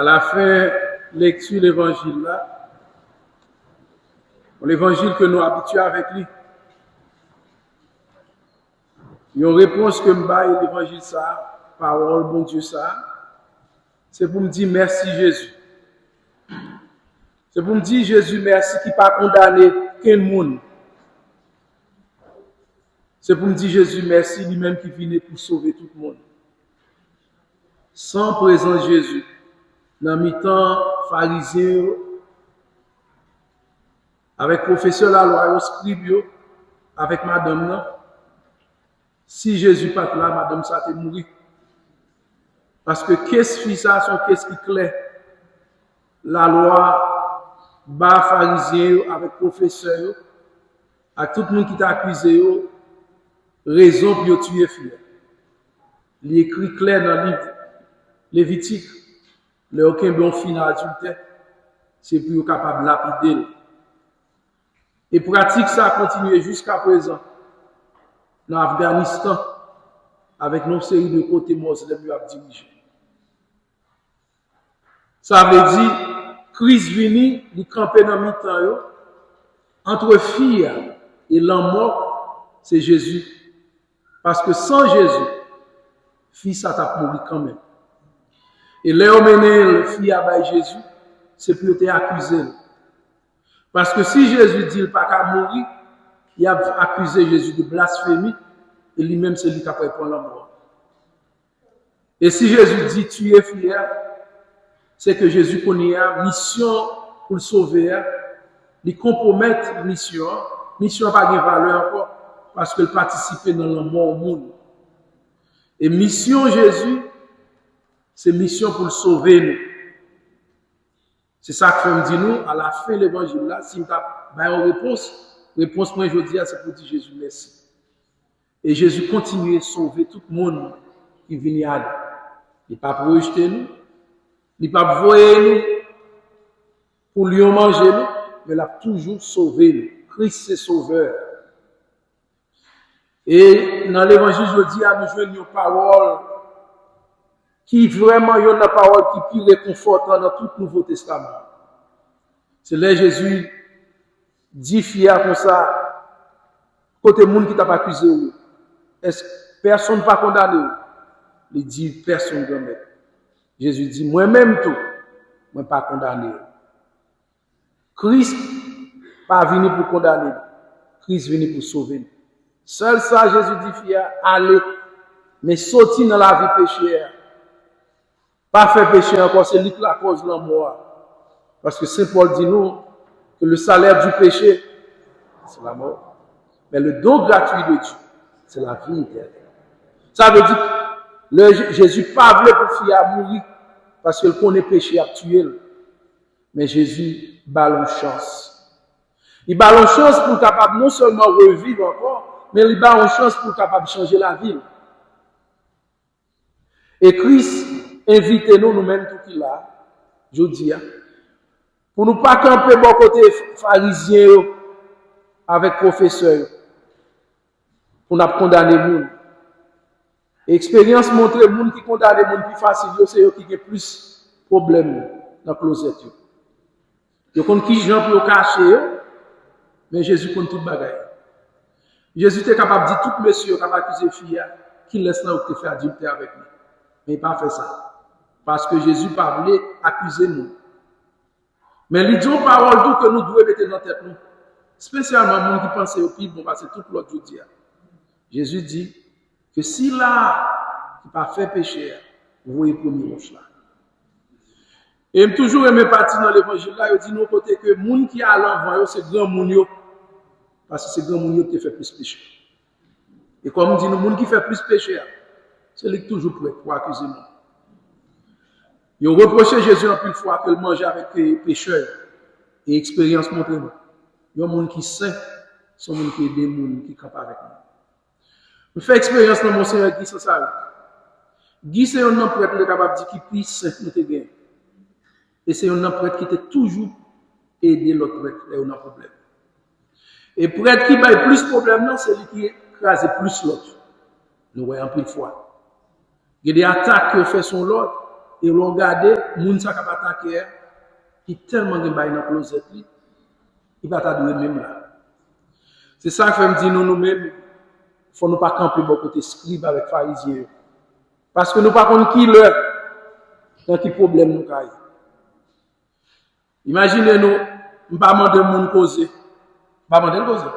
À la fin, lecture de l'évangile là, l'évangile que nous habituons avec lui. Il y a une réponse que me baille l'évangile ça, parole, bon Dieu ça, c'est pour me dire merci Jésus. C'est pour me dire Jésus merci qui pas condamné qu'un monde. C'est pour me dire Jésus merci lui-même qui vient pour sauver tout le monde. Sans présence Jésus, dans mi-temps pharisien, avec professeur la loi, scribe, avec madame là, si Jésus pas là, madame ça te mourir. Parce que qu'est-ce que ça, son qu'est-ce qui clair? La loi, bas pharisien, avec professeur, à tout le monde qui t'a accusé, raison pour tuer fille. Il écrit clair dans le livre Lévitique, le aucun bon fin adulte, c'est pour être capable de lapider. Et pratique ça a continué jusqu'à présent dans l'Afghanistan avec nos séries de côtés musulmans à diriger. Ça veut dire, Christ vini, il campait dans le temps, entre fille et l'homme mort, c'est Jésus. Parce que sans Jésus, fille ça t'a mouru quand même. Et là, on mène le fille à Jésus, c'est pour te accuser. Parce que si Jésus dit qu'il n'a pas mourir, il a accusé Jésus de blasphémie, et lui-même c'est lui qui a répondre la mort. Et si Jésus dit tu es fier, c'est que Jésus connaît une mission pour le sauver, il compromettre la mission. La mission n'a pas de valeur encore, parce qu'elle participe dans le mort au monde. Et mission Jésus, c'est mission pour le sauver nous. C'est ça que me dit nous, à la fin de l'évangile là, si nous avons une réponse moi je dis, c'est pour dire Jésus merci. Et Jésus continue à sauver tout le monde qui vient à lui. Il n'a pas rejeté nous, il n'a pas voyé nous pour lui manger nous, mais il a toujours sauvé nous. Christ c'est sauveur. Et dans l'évangile, je dis à nous jouer une parole qui vraiment est une parole qui est plus réconfortante dans tout le Nouveau Testament. C'est là Jésus dit fier comme ça, côté monde qui t'a pas accusé, est-ce que personne n'a pas condamné? Il dit personne jamais. Jésus dit moi-même tout, moi pas condamné. Christ pas venu pour condamner, Christ venu pour sauver. Seul ça Jésus dit fier, allez, mais sortir dans la vie péchère. Pas faire péché encore, c'est lui qui la cause de la mort. Parce que Saint Paul dit nous que le salaire du péché, c'est la mort. Mais le don gratuit de Dieu, c'est la vie éternelle. Ça veut dire que Jésus pas voulu pour faire mourir parce qu'il connaît péché actuel. Mais Jésus balance chance. Il balance chance pour capable non seulement revivre encore, mais il balance chance pour capable changer la vie. Et Christ invitez-nous nous-mêmes tout qui là, je dis, pour nous pas camper bon côté pharisien avec professeur, pour nous condamner nous. Expérience montre les gens qui condamnent les gens plus facile, c'est eux qui ont plus de problèmes dans la closet. Ils ont qui gens pour cacher, mais Jésus compte tout le bagage. Jésus était capable de dire tout monsieur qui a accusé fille qui laisse là ou qui fait adultère avec nous. Mais il n'a pas fait ça. Parce que Jésus n'a pas voulu accuser nous. Mais il dit une parole tout que nous devons mettre dans la tête nous. Spécialement les gens qui pensent au pire, bon, c'est tout l'autre jour. Jésus dit que si là, qui n'a pas fait péché, vous voyez pour nous là. Et je toujours aimé partir dans l'évangile là, il dit nous côté que les gens qui à l'envers, c'est grand monde. Parce que c'est grand monde qui fait plus péché. Et comme on dit, les gens qui fait plus péché, c'est lui qui toujours prêt pour accuser nous. Ils ont reproché Jésus en plus fois qu'il mangeait avec les pécheurs. Et l'expérience montre nous. Il y a des gens qui sont saints, sont des gens qui aident des gens qui campent avec nous. Je fais expérience dans mon Seigneur Guy ça. Guy, c'est un homme prêtre qui est capable de dire qu'il est saint, nous te gagne. Et c'est un homme prêtre qui était toujours aidé l'autre prêtre et on a un problème. Et prêtre qui a plus de problème, c'est lui qui écrase plus l'autre. Nous voyons plus de fois. Il y a des attaques que fait son l'autre. et l'on regarde, moun sa kap attaquer, qui tellement de bail dans closet li, il va t'adouer même là. C'est ça que fait me dire nous-mêmes, faut nous pas camper bon côté scribe avec pharisien. Parce que nous pas connaître qui leur dans qui problème nous caille. Imaginez nous, on pas demander moun causer. Pas demander causer.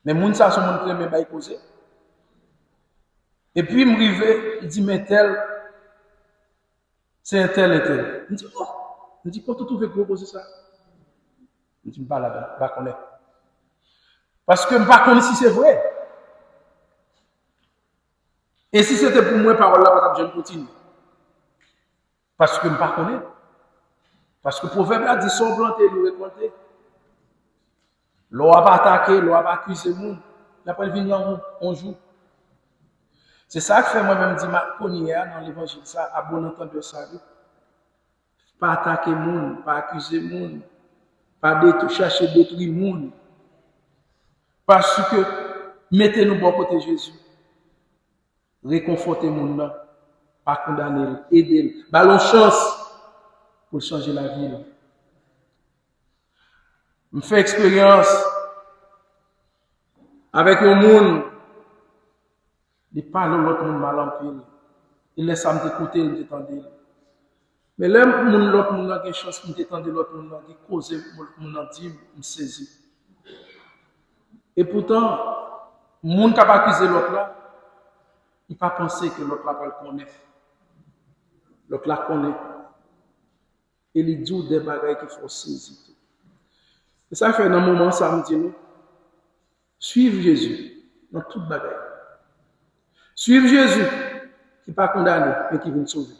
Mais moun ça son moun qui aime bail causer. Et puis me rive, il dit mais tel c'est un tel et tel. Il dit oh, il dit quand tu trouves que causer ça. Il dit pas là-bas, pas connaître. Parce que je ne sais pas si c'est vrai. Et si c'était pour moi, parole là, je ne continue. Parce que je ne sais pas connaître. Parce que le proverbe a dit son planté, nous récolter. L'on va pas attaquer, l'on va pas accuser le monde. L'après, il vient en jour. C'est ça que fait moi-même dit ma hier dans l'évangile, ça, à bon entendeur ça. Pas attaquer le monde, pas accuser le monde, pas chercher détruire le monde. Parce que mettez-nous bon côté Jésus. Réconfortez le monde, pas condamner, aider. Ballon chance pour changer la vie. Je fais expérience avec un monde. Il parle de l'autre monde mal en pile. Il laisse ça m'écouter, il m'étendre. Mais là, l'autre monde a une chance de m'étendre, l'autre monde a cause, mon a dit, me saisi. Et pourtant, le monde qui a accusé l'autre là, il n'a pas pensé que l'autre là va le connaître. L'autre là connaît. Et il dit des bagailles qu'il faut saisir. Et ça fait dans un moment, ça me dit nous, suivre Jésus dans toute bagaille. Suivre Jésus qui n'est pas condamné, mais qui vient nous sauver.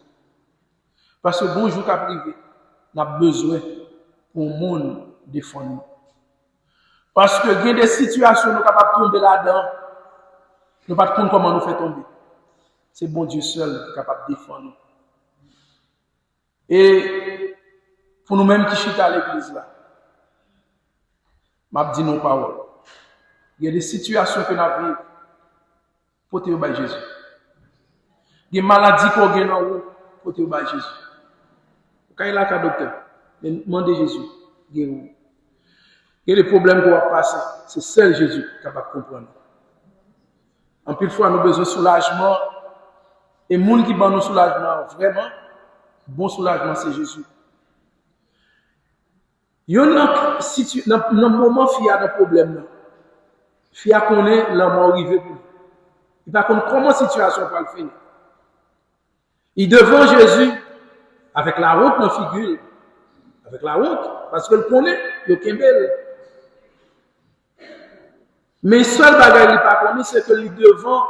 Parce que bonjour qu'à privé, on a besoin pour le monde défendre. Parce que il y a des situations où nous sommes capables de tomber là-dedans. Nous ne pouvons pas comprendre comment nous faire tomber. C'est bon Dieu seul qui est capable de défendre. Et pour nous-mêmes qui chutons à l'église là, je dis nos paroles. Il y a des situations que nous vivons pour te obéir Jésus. Il y a des maladies qu'on a dans nous pour te obéir Jésus. Quand il y a un docteur, demandez Jésus. Il y a des problèmes qu'on va passer. C'est seul Jésus qui est capable de comprendre. En plus, fois, nous avons besoin de soulagement. Et les gens qui ont nous soulagement, vraiment, bon soulagement, c'est Jésus. Il y a un moment où il y a des problèmes. Il y a qu'on est la mort arrivée pour lui. Il va comprendre comment la situation va le finir. Il devant Jésus, avec la honte dans la figure, avec la honte, parce que le connaît, il est belle. Mais le seul bagage qu'il n'a pas connu, c'est que lui devant,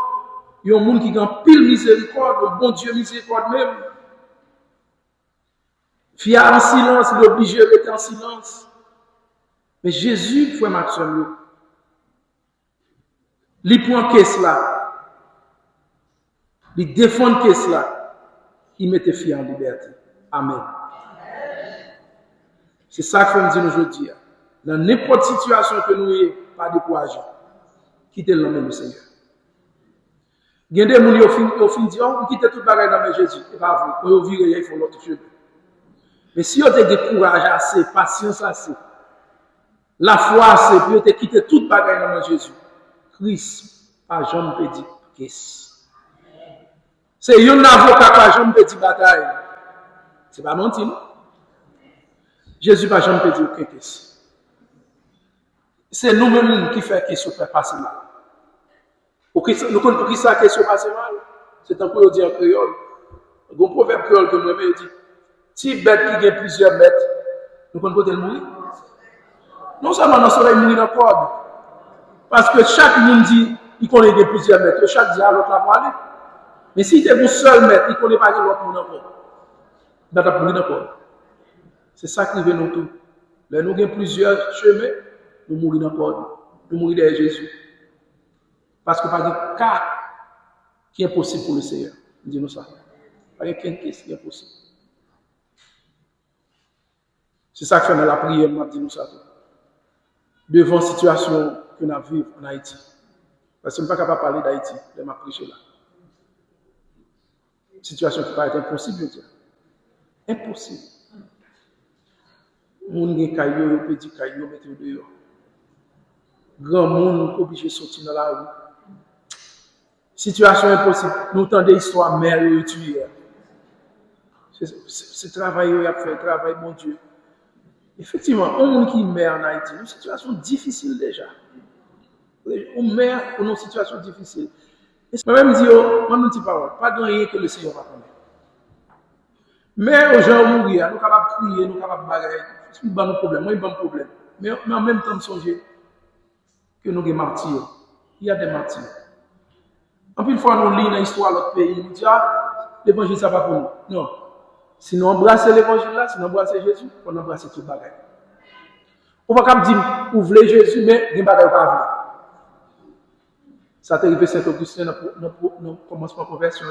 il y a un monde qui a pile miséricorde, un bon Dieu miséricorde même. Fier en silence, il est obligé de rester en silence. Mais Jésus, frère Maxime, il prend caisse là, il défend caisse là, il met fier en liberté. Amen. C'est ça que je dis aujourd'hui. Dans n'importe quelle situation que nous ayons, pas décourager. Quittez le nom du Seigneur. Il y a des gens qui ont dit, oh, vous quittez tout le bagage dans Jésus. C'est pas vrai. Quand vous virez, il faut l'autre chose. Mais si vous avez des courage assez, patience assez, la foi assez, puis vous avez quitté tout le bagage dans Jésus, Christ, pas jamais peut dire qu'est-ce. C'est un avocat pas jamais peut dire bataille. C'est pas mentir. Jésus pas jamais peut dire qu'est-ce. C'est nous-mêmes qui faisons question faire passer mal. Nous connaissons pour qui ça question passer mal. C'est un peu dire en créole. Un proverbe créole que nous avons dit. Si bête qui a plusieurs mètres, nous connaissons peut-être mourir. Non seulement nous sommes mourir dans le corps. Parce que chaque monde dit il connaît plusieurs mètres. Chaque dit à l'autre la pour aller. Mais si il est un seul mètre, il ne connaît pas l'autre monde encore. Il va mourir dans le corps. C'est ça qui vient nous tout. Là, nous avons plusieurs chemins, nous mourons dans le corps. Nous mourons derrière Jésus. Parce que pas de cas qui est possible pour le Seigneur. Dis-nous ça. Pas de cas qui est possible. C'est ça que fait dans la prière, m'a dit nous ça. Devant la situation que nous vivons en Haïti. Parce que je ne suis pas capable de parler d'Haïti, je m'a prêché là. Situation qui paraît impossible, je dis. Impossible. Moun gen caillou, petit caillou, mettez dehors. Grand monde obligé de sortir dans la rue. Situation impossible. Nous entendons l'histoire mère et tuer. C'est travail qu'il a fait, travail, mon Dieu. Effectivement, on monde qui meurt en Haïti, une situation difficile déjà. On meurt pour une situation difficile. Moi-même, je dis, moi, ne dis pas de rien que le Seigneur va connaître. Mais aux gens mourir, nous sommes capables de prier, nous sommes capables de bagailler. C'est pas un problème, moi, il n'y a pas de problème. Mais en même temps, songer que nous sommes martyrs. Il y a des martyrs. En plus, une fois, nous lisons l'histoire de notre pays, nous disons, l'évangile, ça va pour nous. Non. Si nous embrassons l'évangile là, si nous embrassons Jésus, on embrasse tout le bagage. On ne va pas dire, vous voulez Jésus, mais vous ne pas vouloir. Ça t'est arrivé Saint-Augustin dans le commencement de la conversion.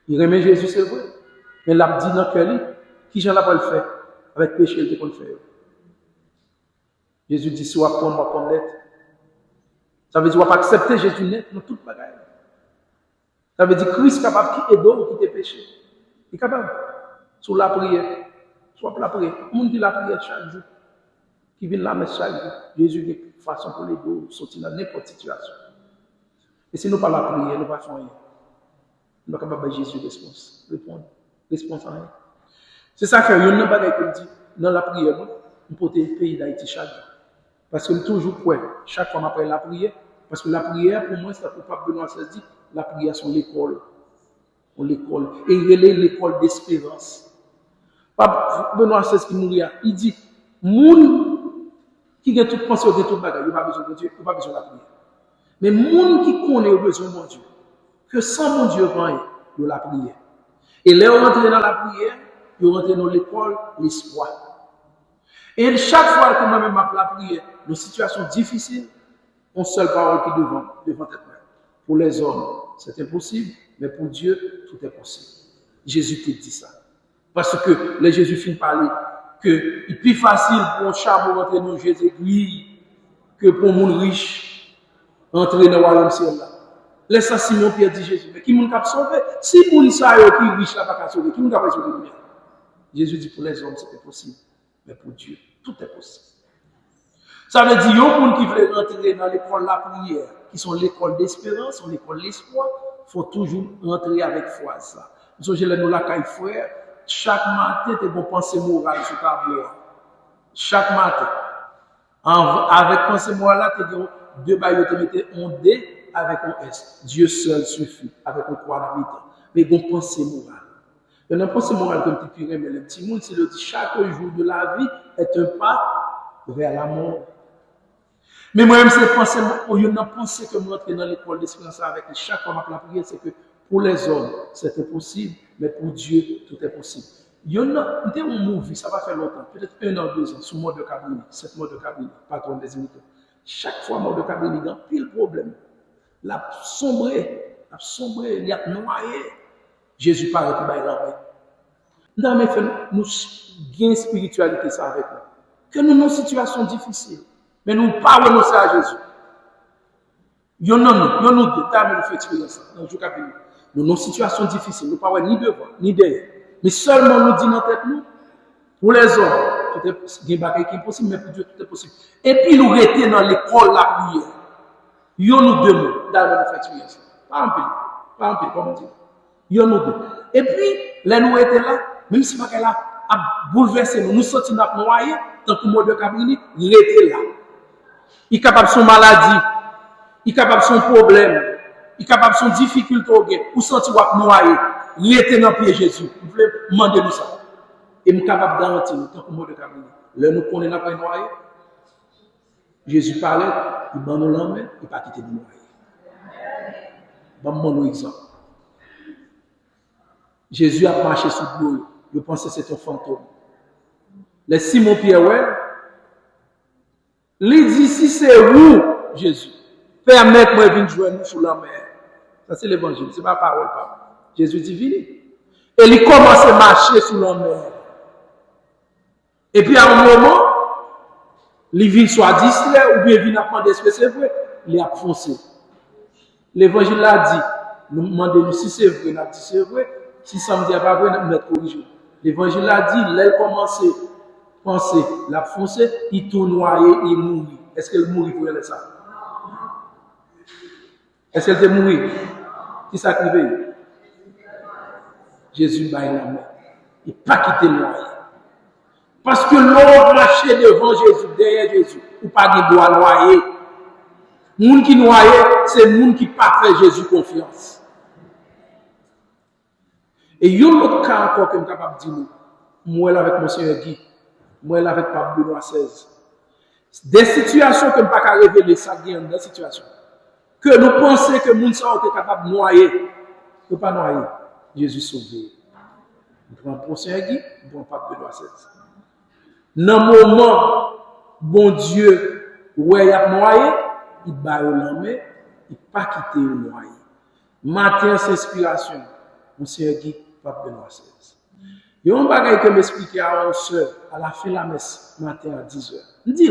Il remet Jésus, c'est vrai. Mais l'a dit dans le cœur, qui j'en a pas le fait avec péché, il peut le faire. Jésus dit, si on va prendre net. Ça veut dire, on va pas accepter Jésus net dans toute bagaille. Ça veut dire, Christ est capable de quitter d'eau ou quitter péché. Il est capable. Sur la prière. Soit pour la prière. Le monde qui la prière chaque jour. Qui vient la messe chaque jour. Jésus a une façon pour les deux sortir dans n'importe quelle situation. Et si nous ne pas la prière, nous ne pas faire rien. Nous ne sommes pas capables de Jésus réponse. Répondre. Réponse à rien. C'est ça que il y a une bagaille que dit dans la prière, nous porter le pays d'Haïti chaque jour. Parce que nous toujours quoi, chaque fois après la prière, parce que la prière, pour moi, c'est pour Pape Benoît XVI dit, la prière c'est l'école. L'école. Et il est l'école d'espérance. Pape Benoît XVI qui mourit, il dit, moun qui a tout pensé au tout bagaille, il n'a pas besoin de Dieu, il n'a pas besoin de la prière. Mais moun qui connaît au besoin de mon Dieu, que sans mon Dieu rien, il la prière. Et là, on rentre dans la prière, on rentre dans l'école, l'espoir. Et chaque fois que moi-même m'appelle la prière, nos situations difficiles, une seule parole qui devant être prête. Pour les hommes, c'est impossible, mais pour Dieu, tout est possible. Jésus te dit ça. Parce que les Jésus finit par parler que il est plus facile pour un chameau rentrer dans Jésus que pour un monde riche entrer dans le royaume ciel là. Laisse Simon Pierre dit Jésus, mais qui m'a sauvé? Si pour l'Israël qui est riche là pas sauver, qui m'a sauvé? Jésus dit pour les hommes c'est impossible, mais pour Dieu tout est possible. Ça veut dire qu'il y a des gens qui veulent rentrer dans l'école de la prière, qui sont l'école d'espérance, sont l'école de l'espoir, il faut toujours rentrer avec foi ça. Nous sommes nous la caille frère, chaque matin tu as une pensée morale sur ta tableau. Chaque matin. Avec pensée morale là, tu as deux baillots, tu mets un D avec un S. Dieu seul suffit, avec un croix dans mi-temps. Mais une pensée morale. Il y a une pensée morale comme tu peux mais le petit monde, c'est le dit chaque jour de la vie est un pas vers la mort. Mais moi-même, c'est penser, il y a une pensée que moi, dans l'école d'espérance avec chaque fois que la prière, c'est que pour les hommes, c'est impossible, mais pour Dieu, tout est possible. Il y a un movie, ça va faire longtemps, peut-être 1 an, 2 ans, sous mode de Cabrini, 7 modes de Cabrini, patron des imitateurs. Chaque fois, mode de Cabrini, il y a pile problème. La sombré, il y a noyé. Jésus parle qui va l'envoyer. Non, mais nous gagnons spiritualité ça avec nous. Que nous avons une situation difficile. Mais nous ne pas renoncer à Jésus. Nous fait expérience dans le jour qui vient. Nous avons une situation difficile. Nous ne pas ni devant, ni derrière. Mais seulement nous disons dans tête nous, pour les hommes, tout est impossible, mais pour Dieu, tout est possible. Et puis nous restons dans l'école de la prière. Nous deux dans le fait expérience. Pas un peu, comme on dit. Nous deux. Et puis, là, nous étions là, même si nous a bouleversé, nous sortis dans le noyé, tant que mot de Cabrini, il était là. Il est capable de son maladie, il est capable de son problème, il est capable de son difficulté, ou sentir noyé. Il était dans le pied de Jésus. Vous voulez demander nous ça. Et nous sommes capables de garantir, tant que mot de Cabrini. Là, nous connaissons pas noyé. Jésus parlait, il m'a nous l'en il n'a pas quitté de noyé. Donne-moi un exemple. Jésus a marché sur l'eau. Je pense que c'est un fantôme. Les Simon Pierre, il dit si c'est vous, Jésus, permettez-moi de venir jouer nous sur la mer. Ça, c'est l'évangile, ce n'est pas la parole. Jésus dit, venez. Et il commence à marcher sur la mer. Et puis à un moment, il vient soit distrait ou bien il vient apprendre ce que c'est vrai, il a foncé. L'évangile a dit, nous demandons si c'est vrai, nous dit c'est vrai. Si ça me dit pas vrai, nous mettons corriger. L'évangile a dit, l'elle commence à penser, la foncer, il tourne noyé, il mourit. Est-ce qu'elle mourit pour elle ça? Est-ce qu'elle est mourir? Qui s'active? Jésus va la main. Il n'a pas quitté le noyé. Parce que l'autre marchait devant Jésus, derrière Jésus, ou pas de droit noyer. Moun qui noyé, c'est moun qui pas fait Jésus confiance. Et il y a un autre cas encore que je suis capable de dire, moi avec mon Seigneur Guy, moi avec Pape Benoît XVI. Des situations que je ne peux pas révéler, ça vient dans des situations. Que nous pensons que moun sont capable de noyer, ne pas noyer. Jésus sauvé. Je prends mon Seigneur Guy, je prends Pape Benoît XVI. Dans le moment, bon Dieu, où il a noyé, il bat la main, il n'a pas quitté le noyé. Matin, c'est inspiration. Mon Seigneur Guy, Pape Benoît XVI. Il y a un bagage que m'expliquer à 11h, à la fin de la messe, matin à 10h. Je dis,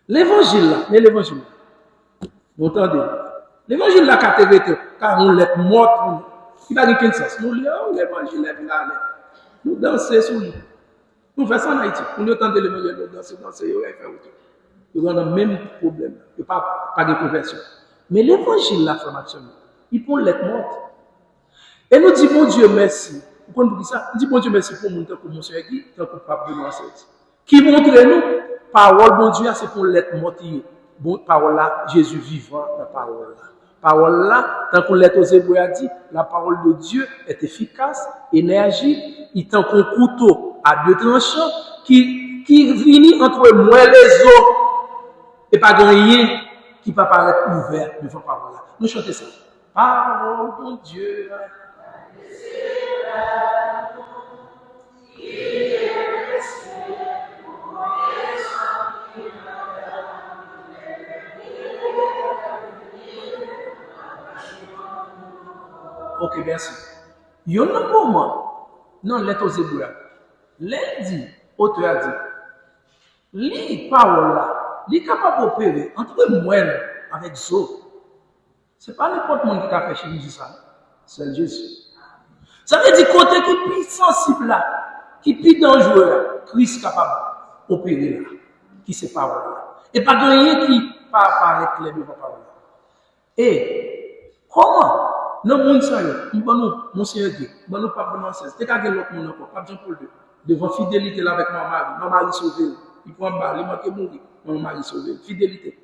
l'évangile là, mais l'évangile là, vous entendez? L'évangile là, car on l'est mort, il n'a aucun sens. Nous lisons l'évangile là, nous dansons sur lui. Nous faisons ça en Haïti. Nous entendons l'évangile, nous dansons, nous faisons autre. Nous avons le même problème. Il n'y a pas de conversion. Mais l'évangile là, il peut l'être mort. Et nous disons, bon Dieu, merci. Pourquoi nous disons ça? Nous disons, bon Dieu, merci pour mon temps, pour mon Seigneur Guy, tant que Pape Benoît XVI. Qui montre nous, parole, bon Dieu, c'est pour l'être mortier. Bon, parole là, Jésus vivant, la parole là. Parole là, tant qu'on l'être aux Hébreux a dit, la parole de Dieu est efficace, énergie, il tant qu'on couteau à deux tranchants, qui finit entre moi et les autres, et pas de rien qui peut paraître ouvert devant la parole là. Nous chantons ça. Parole, bon Dieu. Ok, merci. Il y a un moment, non, l'être aux Hébreux. Lundi, auteur a dit, les paroles là, les capables d'opérer entre moi avec Zo. Ce n'est pas n'importe qui a fait chez nous ça. C'est Jésus. Ça veut dire côté qui est plus sensible là, qui est plus dangereux là, Christ est capable d'opérer là, qui c'est parole là. Et pas de rien qui pas apparaître clair devant parole là. Et comment non monde ça yo, mon Seigneur Dieu, nous pas Benoît XVI, t'es qu'à l'autre monde encore, pas Jean-Paul II. Devant fidélité là avec ma mari sauvé, il prend balle, il manque mourir, mon mari sauvé, fidélité.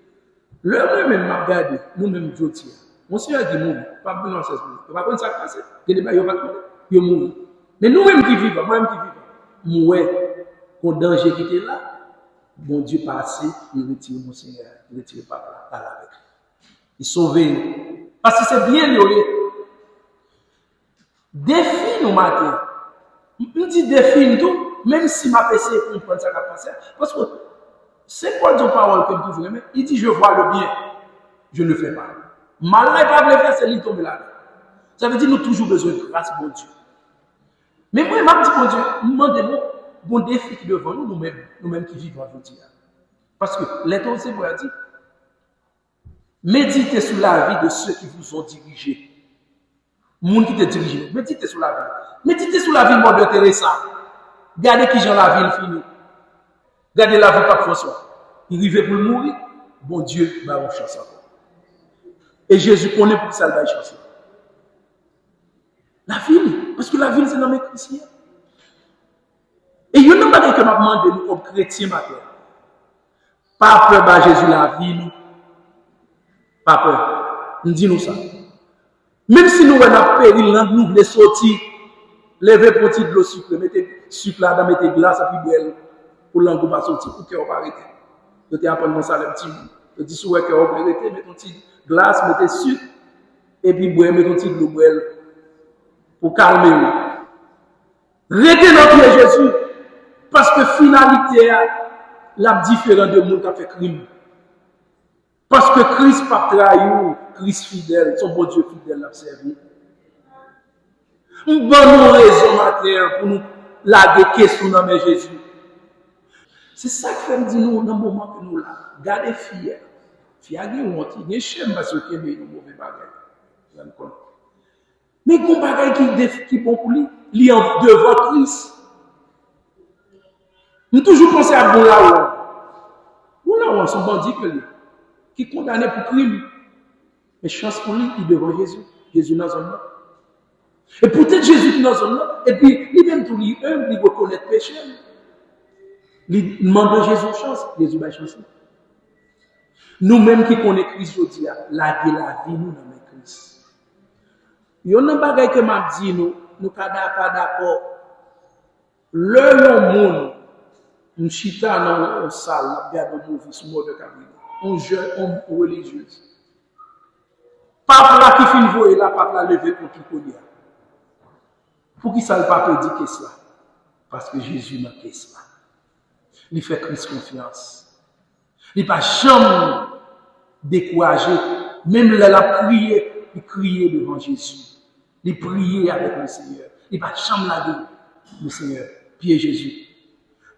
Le même m'a regardé, nous-mêmes jodi. Mon Seigneur dit mourir, pas Benoît XVI. Tu vas prendre ça passer, que des bails yo mourir. Mais nous-mêmes qui vivons, moi-même qui vivons, mourir pour danger qui était là. Bon Dieu passé, il retire mon Seigneur, il retire papa là avec. Il sauve nous. Parce que c'est bien lié. Défi nous matin. Je dis défi tout, même si ma PC comprend ça qu'a passé. Parce que c'est quoi ton parole que je toujours il dit je vois le bien, je ne le fais pas. Mal n'est pas le faire, c'est lui tomber là. Ça veut dire nous toujours besoin de grâce, bon Dieu. Mais moi, je dis bon Dieu, nous demandons bon défi qui devant nous, nous-mêmes qui vivons aujourd'hui. Parce que l'État c'est pour dire méditez sur la vie de ceux qui vous ont dirigé. Moun qui te dirige, méditez sur la vie. Méditez sur la vie de Mère Teresa. Regardez qui j'en la vie fini. Regardez la vie de Pape François. Il arrive pour mourir. Bon Dieu, va une chance encore. Et Jésus connaît pour ça, il va une chance. La ville, parce que la ville, c'est dans mes chrétiens. Et il y a un bagage que m'a demandé, nous, comme chrétiens, matin. Pas peur, bah Jésus, la vie, pas peur. Nous disons ça. Même si nous avons péril, nous voulons sortir, lever pour petit de l'eau sucre, mettre sucre là, mettre glace à puis belle, pour l'angle pas sortir, pour qu'on va arrêter. Je t'ai appris mon salaire petit. Je dis souvent qu'on va arrêter, mettre un petit glace, mettre sucre, et puis boire, mettre un petit de l'eau belle, pour calmer. Restez dans pied Jésus, parce que finalité, la différence de monde qui a fait crime. Parce que Christ pas trahi, Christ fidèle, son bon Dieu fidèle l'a servi. Nous avons raison matin pour nous laguer question dans Jésus. C'est ça que fait dire nous dans le moment que nous là. Gardez fier. Fier qui honte, il est chème parce que nous mauvais bagages. Mais il y a un bagage qui est bon pour lui. Il est devant Christ. Nous toujours penser à Boulaouan. Boulaouan, son bandit que lui, qui est condamné pour crime. Mais chance pour lui, il est devant Jésus. Jésus dans un là. Et peut-être Jésus qui dans un là, et puis lui-même tout lui humble, il reconnaît le péché. Il demande à Jésus chance, Jésus va chance. Nous-mêmes qui connaissons Christ, je dis, la vie, nous dans Christ. Il y a un bagage que m'a dit, nous ne sommes pas d'accord. Le monde, nous chita dans une salle, nous regardons un movie sur le mode de Camille. Un jeune homme religieux. Papa qui finit voir là, papa levé pour tout connaît. Pour qui ça le papa dit que cela? Parce que Jésus n'a que cela. Il fait Christ confiance. Il n'est pas jamais découragé. Même là, il a prié, il criait devant Jésus. Il priait avec le Seigneur. Il n'est pas jamais là le Seigneur. Pied Jésus.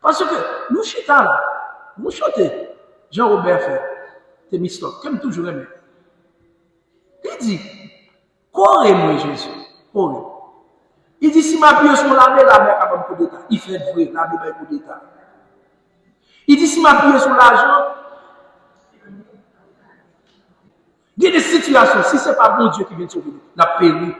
Parce que nous chantons là, nous chantons. Jean-Robert fait, t'es mistoc, comme toujours aimé. Il dit, quoi est-moi Jésus? Il dit, si ma pied sur la mer est capable de coup d'état. Il fait vrai, la mer est coup d'état. Il dit, si ma pied sur l'argent, il y a des situations, si ce n'est pas bon Dieu qui vient sauver nous, la péri.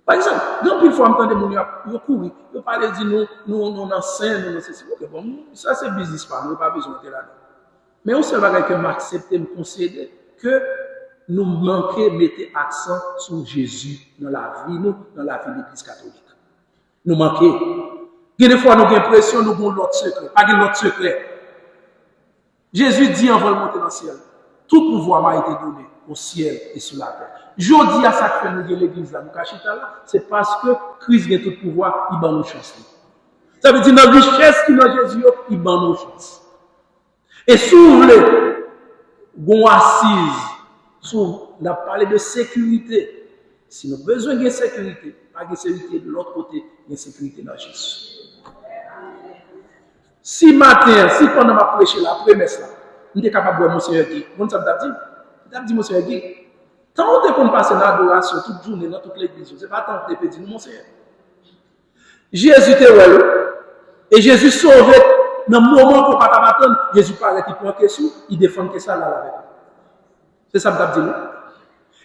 Par exemple, donc une fois, je me dis, courir, je parle de nous enseignons, nous c'est ok, bon, ça c'est business, nous pas besoin de là. Mais on sait pas que m'accepter, me concéder que nous manquons de mettre accent sur Jésus dans la vie, nous, dans la vie de l'Église catholique. Nous manquons. Des fois, nous avons l'impression que nous avons l'autre secret, pas de l'autre secret. Jésus dit en vol monter dans le ciel. Tout pouvoir m'a été donné au ciel et sur la terre. Je dis à ça que nous de l'église là, nous cachons là, c'est parce que Christ a tout pouvoir, il bat nos chances. Ça veut dire dans la richesse qui est dans Jésus, il bat nos chances. Et si vous voulez, vous assise, on a parlé de sécurité. Si nous avons besoin de sécurité, pas de sécurité de l'autre côté, il y a sécurité dans Jésus. Si matin, si pendant ma prêché la promesse là, nous sommes capables de voir mon Seigneur Guy. Mon Seigneur dit, mon Seigneur Guy, tant que nous passons dans l'adoration toute journée, dans toute l'église, ce n'est pas tant que nous dit, mon Seigneur. Jésus était là, et Jésus sauvait, dans le moment où on ne peut pas attendre, Jésus parlait, il prend question, il défend que ça là avec nous. C'est ça que je dis.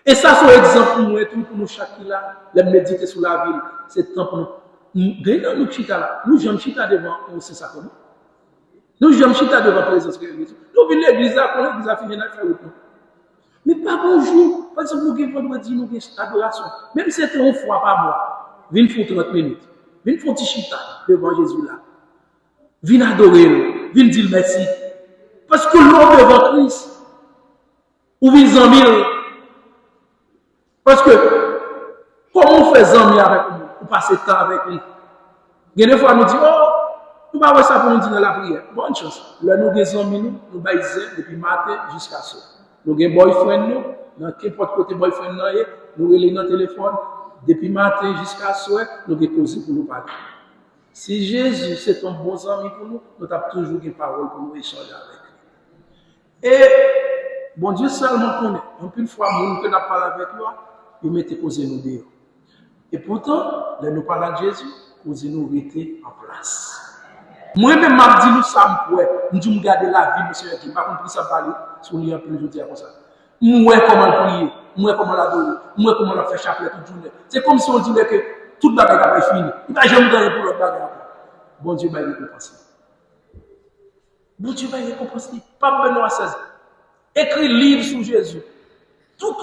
Et ça, c'est un exemple pour nous, pour nous chaque là, les méditer sur la ville, c'est temps pour nous. Nous chita là, nous j'aime chita devant, c'est ça comme nous. Nous j'aime chita devant la présence de l'église. Nous venons l'église là, quand l'église a fini, nous faisons tout. Mais pas bonjour. Par exemple, nous avons vendredi, nous avons adoration. Même si c'est une fois par mois, viens faire 30 minutes. Viens faire un petit chita devant Jésus là. Viens adorer, viens dire merci. Parce que l'homme devant Christ, ou viens en mille. Parce que, comment on fait zami avec nous, ou passer temps avec lui. Il y a des fois, nous disons, oh, nous ne pouvons pas ça pour nous dire dans la prière. Bonne chance. Là, nous avons amis, nous baisons depuis matin jusqu'à ce. Nous avons boyfriend, nous, dans n'importe côté boyfriend, nous avons notre téléphone, depuis matin jusqu'à ce, nous avons causé pour nous parler. Si Jésus, c'est ton bon ami pour nous, nous avons toujours des paroles pour nous échanger avec lui. Et, bon Dieu seulement connaît. En plus, une fois, nous avons parlé avec lui, il mettait causé nous dehors. Et pourtant, là, nous parlons de Jésus, causé nous rester en place. Moi-même, je dis nous ça, je dis garder la vie, monsieur, qui par contre, ça parle sur lui un peu, je dis comme ça. Moi, comment le prier, moi, comment l'adorer, moi, comment le faire chapelet toute journée. C'est comme si on disait que toute la bagarre est finie. Il va jamais gagner pour l'autre bagarre. Bon Dieu va y récompenser. Bon Dieu va y récompenser. Pape Benoît XVI, écrit livre sur Jésus. Toute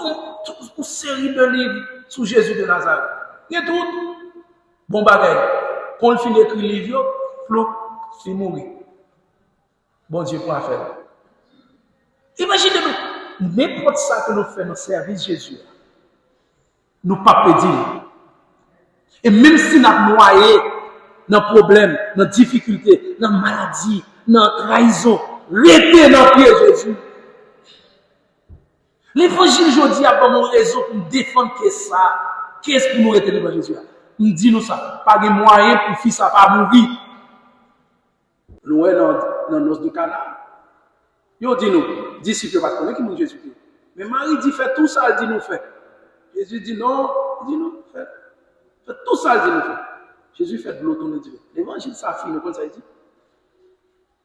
une série de livres sur Jésus de Nazareth. Il y a tout. Bon bagarre. Quand on finit d'écrire le livre, flou. C'est mourir. Bon Dieu pour faire. Imaginez-nous, n'importe ça que nous faisons dans le service de Jésus, nous ne pas pédir. Et même si nous sommes noyés dans le problème, dans la difficulté, dans la maladie, dans la trahison, restez dans le pied de Jésus. L'évangile aujourd'hui a pas mon raison pour défendre que ça. Qu'est-ce pour nous rester devant Jésus? Nous disons ça. Pas de moyen pour fils à pas mourir. Loin dans nos de Cana. Yo dit nous, disciples pas connaître qui mon Jésus. Mais Marie dit fait tout ça, elle dit nous fait. Jésus dit non, faites tout ça, il dit nous fait. Jésus fait de l'eau tourner Dieu. L'évangile, ça finit, comme ça, il dit.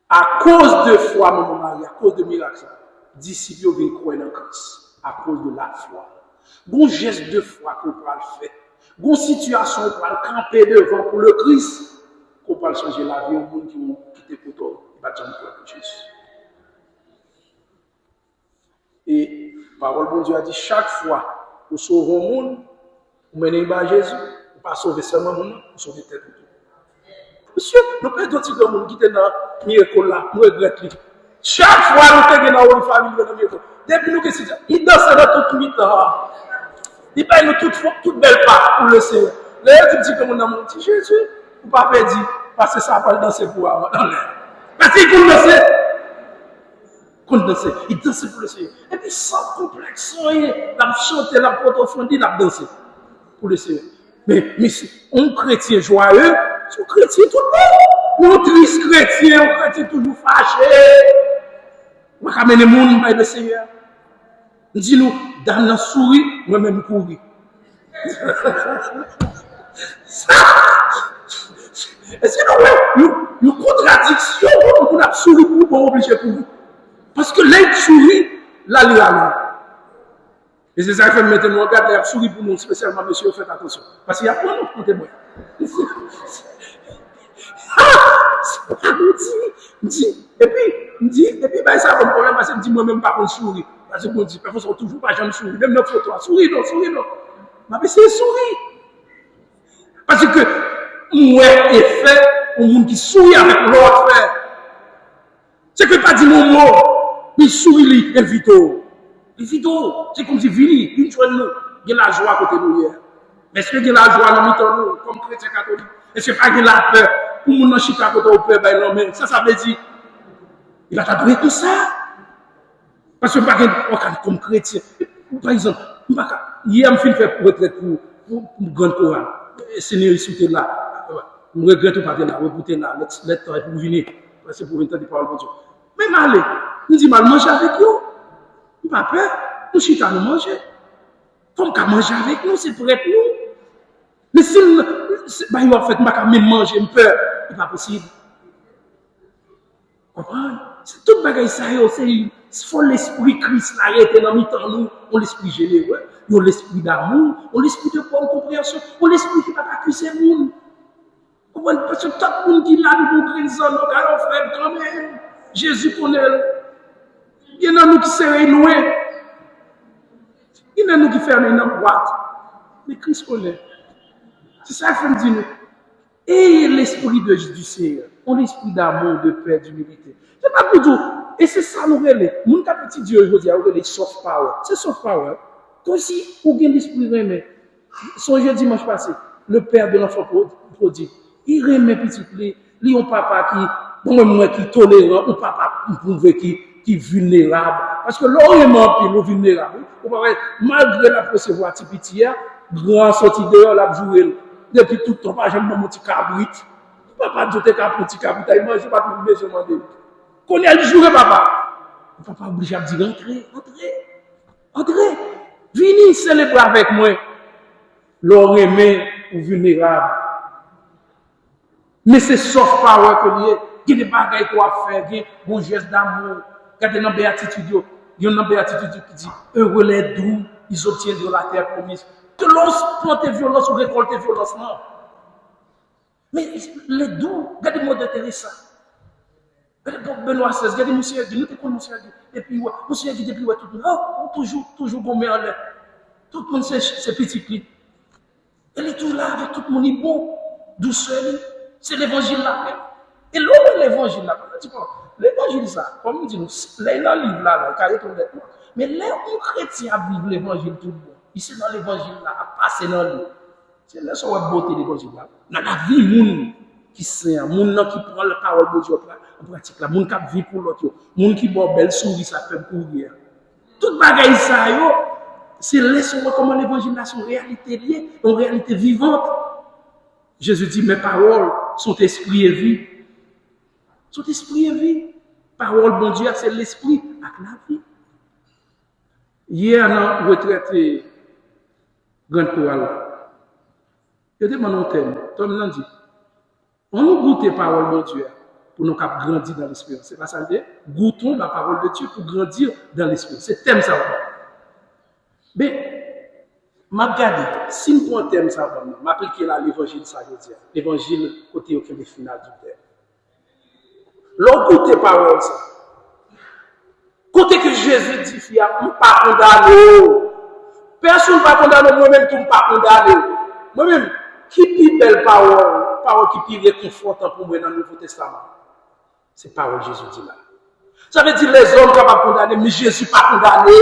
À cause de foi, mon mari, à cause de miracle, disciples viennent croire dans Christ. À cause de la foi. Bon geste de foi qu'on peut le faire. Bon situation qu'on peut le camper devant pour le Christ. Qu'on peut changer la vie au monde qui ont quitté pour toi. Il va jamais croire que Jésus. Et la parole de Dieu a dit chaque fois pour sauver le monde, vous menez à Jésus, vous ne pas sauver seulement le monde, vous sauvez tête de tout. Monsieur, nous pouvons dire que le monde qui était dans le miracle là, nous regrettons. Chaque fois, nous sommes dans une famille, dans le miracle. Depuis nous, qu'est-ce que c'est? Il danse dans toute nuit. Il paye nous toute belle part pour le Seigneur. Là, tu dis que mon amour, dit Jésus, vous ne pas perdre, parce que ça va danser pour avoir dans l'air. Parce qu'il peut danser. Il danse pour le Seigneur. Et puis sans complexe, il a chanté, il a approfondi, il a dansé pour le Seigneur. Mais un chrétien joyeux, c'est un chrétien tout le monde. Un triste chrétien, un chrétien toujours fâché. On va amener les gens par le Seigneur. Dis-nous, dame n'a souri, moi-même courir. Est-ce que nous contradiction pour nous sourire pour obliger pour nous? Parce que l'un sourit, là, il a. Et c'est ça que maintenant, on regarde, il sourit pour nous, spécialement, monsieur, faites attention. Parce qu'il y a pas de témoin. Et puis, ben, ça, comme problème, parce que je dis moi-même, pas qu'on sourit. Parce que je dis, il faut toujours pas jamais sourire. Même notre photo, souris non. Mais c'est sourire. Parce que, moi, est fait au monde qui sourit avec l'autre frère. C'est que pas dit mon mot. Mais souris, il vite. C'est comme si vini, une joie nous, il y a la joie à côté de nous hier. Mais est-ce que il y a la joie dans le nous, comme chrétien catholique? Est-ce que pas il y a la peur? Pour mon dans Chicago, au peur, ben non, mais ça veut dire, il a adoré tout ça. Parce que pas comme chrétien. Par exemple, hier, je fait retraite pour grande chorale. Le Seigneur est soutenu là. Je regrette pas de là, rebouter là, let pour venir. Parce que pour venir de parole de Dieu. Mais malé, nous disons mal manger avec nous. Nous pas peur, nous chita nous manger. Comme qu'à manger avec nous, c'est prêt pour nous. Mais si nous en fait, pas même manger, peur, c'est pas possible. Comprenez? C'est tout bagaille ça, c'est faut l'esprit Christ l'arrêter dans mi-temps nous, on l'esprit généreux, on l'esprit d'amour, on l'esprit de bonne compréhension, on l'esprit qui ne va pas accuser le monde. Parce que tout le monde qui l'a nous montré les hommes, nous allons faire quand même. Jésus connaît. Il y en a nous qui sont renoués. Il y en a nous qui ferment dans la boîte. Mais Christ connaît. C'est ça qu'il faut dire. Et l'esprit du Seigneur, on l'esprit d'amour, de paix, d'humilité. C'est pas pour tout. Et c'est ça nous relève. Mon petit Dieu aujourd'hui a relève soft power. C'est soft power. Comme si on gagne l'esprit remet. Songez dimanche passé, le père de l'enfant prodigue. Il remet petit lui, un papa qui, moi qui tolérant, un papa qui vulnérable. Parce que l'orientement pile, vulnérable. Malgré la recevoir petit grand sorti dehors, la jouer. Depuis tout le temps, j'aime mon petit cabrit. Papa, je t'ai un petit cabrit, il mange pas tout le monde, je demande. Qu'on y a le jour, papa. Papa obligé à dire, entrez. Venez célébrer avec moi. L'orientement ou vulnérable. Mais c'est soft power que lié. Il y a des bagailles qu'on va faire, il y a bon geste d'amour. Regardez dans la béatitude, il y a une béatitude qui dit heureux les doux, ils obtiendront la terre promise. Que l'on plante violence ou récolte violence, non. Mais les doux, regardez-moi de Teresa. Benoît XVI, regardez monsieur Agui, nous te monsieur Agui. Et puis, monsieur Agui, depuis, tout le monde, toujours bon, mais en l'air. Tout le monde, c'est petit pli. Elle est toujours là avec tout le monde, il est bon, douceur. C'est l'évangile là. Et l'homme l'évangile là. L'évangile ça, comme on dit, là, il a un livre là, il a complètement. Mais là, on chrétien à vivre l'évangile tout le monde. Ici dans l'évangile là, à passer dans lui. C'est là sur la beauté de l'évangile là. Dans la vie, moun qui sait, moun qui prend la parole de Dieu en pratique là, moun qui vit pour l'autre, moun qui boit belle souris, ça fait courir. Toute bagaille ça, c'est laisser comment l'évangile là, son réalité liée, une réalité vivante. Jésus dit, mes paroles sont esprit et vie. Sont esprit et vie. Parole, bon Dieu, c'est l'esprit avec la vie. Hier, on a retraité Grande chorale. Je demande un thème. Tom l'a dit. On nous goûte la parole de Dieu pour nous grandir dans l'esprit. C'est pas ça le dire. Goûtons la parole de Dieu pour grandir dans l'esprit. C'est thème ça. Mais, m'a regardé, si nous prenons un thème ça, m'appliquer là l'évangile ça veut dire. L'évangile côté aucun final du thème. L'on goûte la parole ça. Côté que Jésus dit, je ne pas condamné. Personne ne va condamner, moi-même, tout ne pas condamné. Moi-même, qui est belle parole, parole qui est réconfortante pour moi dans le Nouveau Testament. C'est parole Jésus dit là. Ça veut dire les hommes ne peuvent pas condamner, mais Jésus n'est pas condamné.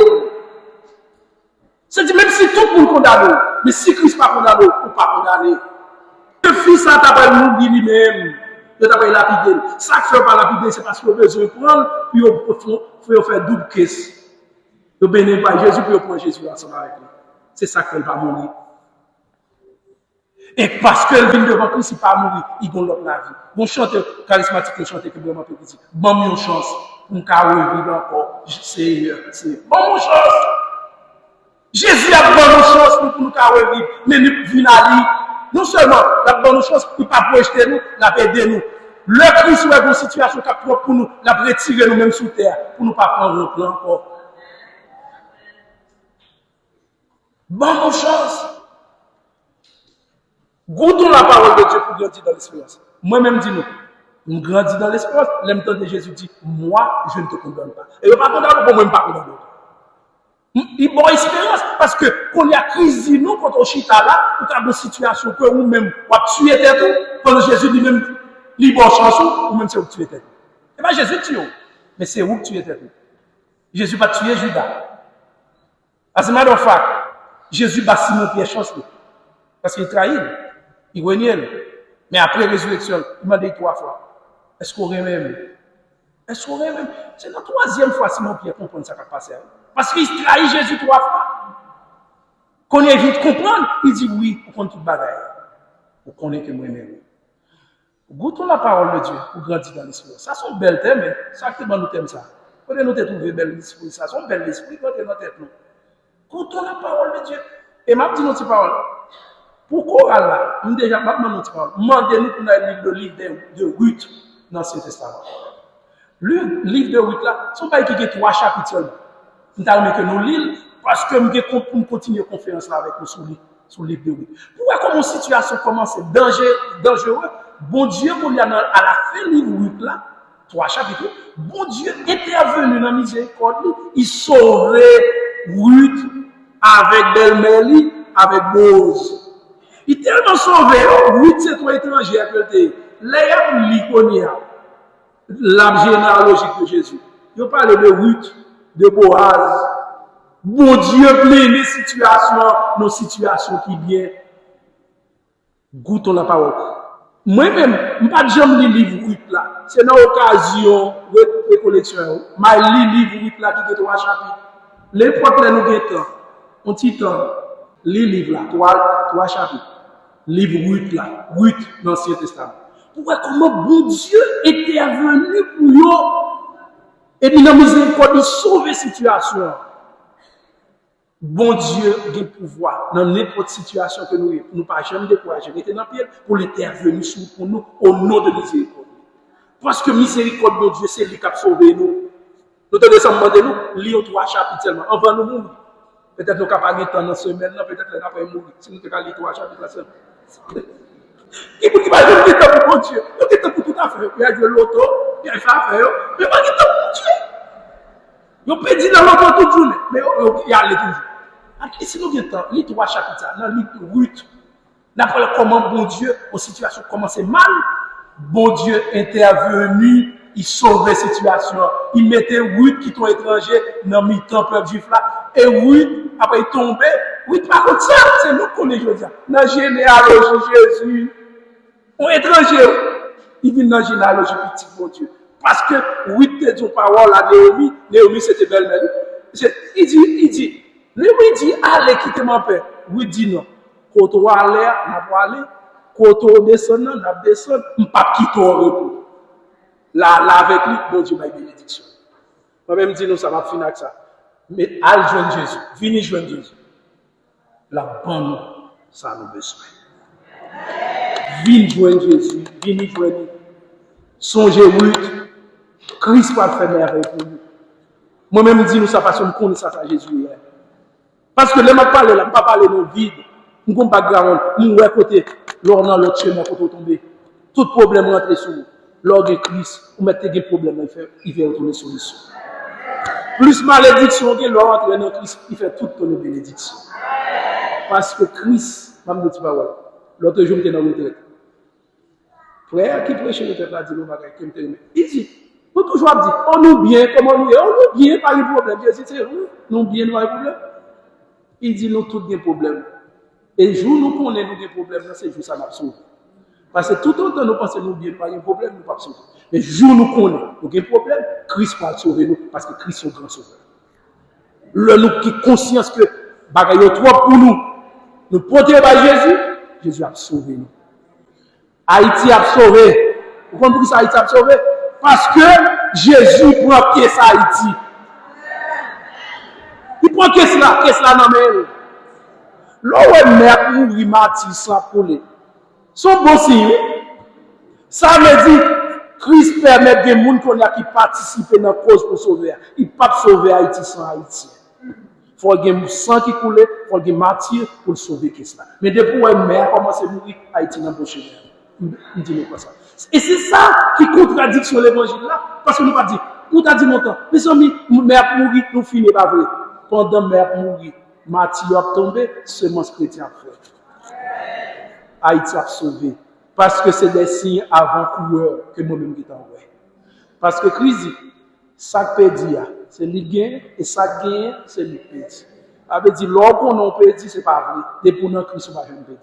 Ça veut dire même si tout le monde condamné, mais si Christ n'est pas condamné, on ne peut pas condamner. Le fils a pas mourir lui-même. Il a pas lapidé. Ça que fait pas lapider, c'est parce qu'il a besoin de prendre, puis il faut faire double caisse. Il bénit pas Jésus, puis il prend Jésus ensemble avec lui. C'est ça qu'il va mourir. Et parce qu'elle vient devant Christ, il ne va pas mourir, il va l'autre la vie. Bon chanteur charismatique, le chanteur qui est vraiment petit, bon, une chance, pour nous vivre encore, Seigneur, c'est bon, chance. Jésus a bonne chance pour nous vivre, mais nous venons à lui. Non seulement la bonne chance pour ne pas projeter nous, la aider nous. Le Christ est une situation qui est pour nous, la retirer nous-mêmes sous terre, pour ne pas prendre le plan encore. Bonne chance. Goûtons la parole de Dieu pour grandir dans l'espérance. Moi-même, dis-nous, on grandit dans l'espérance. L'aime temps de Jésus dit, moi, je ne te condamne pas. Et je ne pas condamner, pour moi, je ne pas condamner. Il y a une espérance parce que quand il y a crise, nous, quand on chita là, on a une situation que nous-mêmes, on a tué tête, quand Jésus lui-même, il y a une chance, ou même c'est où tuer tête. Et bien Jésus tue, mais c'est où tuer tête. Jésus va tuer Judas. As a matter of fact, Jésus va Simon Pierre chance, parce qu'il trahit, il renie. Mais après la résurrection, il m'a dit 3 fois. Est-ce qu'on aurait même? Est-ce qu'on aurait même? C'est la 3e fois Simon Pierre comprend ça qui a passé. Parce qu'il trahit Jésus 3 fois. Quand il vite comprendre, il dit oui, pour qu'on tout bagaille. Pour qu'on ait que moi-même. Goûtons la parole de Dieu pour grandir dans l'esprit. Ça, c'est un bel thème, mais ça, c'est bon, nous thème ça. Quand nous avons trouvé bel esprit, ça, c'est un bel esprit quand nous avons goûtons la parole de Dieu. Et m'a dit notre parole. Pourquoi là, nous déjà pas notre parole. Demandez-nous pour lire le livre de Ruth dans l'Ancien Testament. Le livre de Ruth là, son pas qui a 3 chapitres seulement. Nous avons que nous lisons parce que nous continuons la conférence là avec nous sur le livre de Ruth. Pourquoi comme une situation commence dangereuse, bon Dieu, quand il y a à la fin du livre Ruth là, 3 chapitres, bon Dieu était venu dans la miséricorde, il sauvait Ruth avec belle-mère, avec Boaz. Il est tellement sauvé, Ruth c'est toi étranger à côté. Là, l'iconia, l'arbre généalogique de Jésus. Il parle de Ruth, de Boaz. Bon Dieu, plein les situations, nos situations qui viennent. Goûtons la parole. Moi-même, je ne pas jamais lire le livre Ruth là. C'est une occasion de collection. Je lis le livre Ruth là qui est 3 chapitres. L'époque là, nous avons on petit temps, lis le livre là, 3 chapitres. Livre Ruth là, Ruth dans l'Ancien Testament. Pourquoi comment bon Dieu était venu pour nous et dans la miséricorde de sauver la situation. Bon Dieu a le pouvoir dans n'importe situation que nous ayons. Nous ne pas jamais décourager. Il était dans le pied pour l'intervenir pour nous au nom de miséricorde. Parce que miséricorde de Dieu, c'est lui qui a sauvé nous. Nous te laissons demander nous, lire 3 chapitres seulement. Avant nous mourir. Peut-être nous n'avons pas de temps dans la semaine, peut-être nous n'avons pas mourir. Si nous avons lire 3 chapitres seulement. Et pour qu'il va y avoir temps pour Dieu. Il y a temps pour tout à fait. Il y a joué l'auto, il y a fait affaire. Mais pas de temps pour Dieu. Il peut dire dans l'auto toute journée. Mais il y a aller toujours. Et si nous avons temps, lis 3 chapitres, dans le livre Ruth, d'après comment bon Dieu, aux situations commençaient mal, bon Dieu intervenu, il sauvait la situation. Il mettait Ruth qui est étranger dans le mi-temps peuple juif là. Et Ruth, après il tombait, Ruth par contre ça, c'est nous qu'on est aujourd'hui. Dans la généalogie Jésus, un étranger, il vient dans la généalogie petit bon Dieu. Parce que Ruth te dit parole à Néhémie, Néhémie c'était belle-mère. Il dit, Néhémie dit, allez quitter mon père. Ruth dit non. Quand on va aller, on va aller. Quand on descend, on va descendre. On ne peut pas quitter au repos. Là, avec lui, bon Dieu m'a bénédiction. Moi-même, dis nous, ça va finir avec ça. Mais allez joindre Jésus. Venez joindre Jésus. la bonne, ça nous besoin. Viens joindre Jésus, viens joindre. Songez, oui, Christ va faire merveille pour nous. Moi-même, je dis nous ça parce que nous connaissons ça, Jésus. Parce que les gens parlent là, je ne pas parler de vide. Nous n'avons pas de background, nous sommes à côté, lors dans l'autre chemin, côté tomber. Tout problème rentre sur nous. Lors de Christ, vous mettez des problèmes, il fait retourner solution. Plus malédiction, lors rentrer dans Christ, il fait tout tourner bénédiction. Parce que Christ, je ne dis pas, l'autre jour, je suis dans la retraite. Frère qui prêche le retraite là, dit, il dit, nous toujours dit, on nous bien, comment nous est, on nous bien, pas de problème. Jésus dit, nous bien, pas de problème. Il dit, nous tous des problèmes. Et le jour où nous connaissons des problèmes, c'est le jour où ça n'a pas sauvé. Parce que tout autant nous pensons nous bien, pas de problème, nous pas sauver. Mais le jour où nous connaissons des problèmes, Christ va sauver nous, parce que Christ est le grand sauveur. Le nous qui conscience que bagaille trop pour nous protéger par Jésus, Jésus a sauvé nous. Haïti a sauvé. Vous comprenez pourquoi Haïti a sauvé? Parce que Jésus prend caisse à Haïti. Il prend caisse là dans le l'eau mère mourir martyr sans couler. Son bon signe. Ça veut dire Christ permet des gens qui participent dans la cause pour sauver. Il ne peut pas sauver Haïti sans Haïti. Il faut qu'il y ait un sang qui coule, il faut qu'il y ait un martyr pour sauver caisse là. Mais depuis que la mère commence à mourir, Haïti n'a pas changé. Il dit pas ça. Et c'est ça qui contradiction l'évangile là. Parce que nous pas dit, nous t'a dit longtemps, mes amis, mère mourir, nous finissons pas vrai. Pendant mère mourir, martyr a tombé, semence chrétien a fait. Haïti a sauvé. Parce que c'est des signes avant-coureurs que moi-même qui t'envoie. Parce que Christ dit, ça peut dire, c'est lui gain, et ça gain, c'est lui peut dire. Ça veut dire, l'or qu'on peut dire, c'est pas vrai. Dès pour nous, Christ va jamais dire.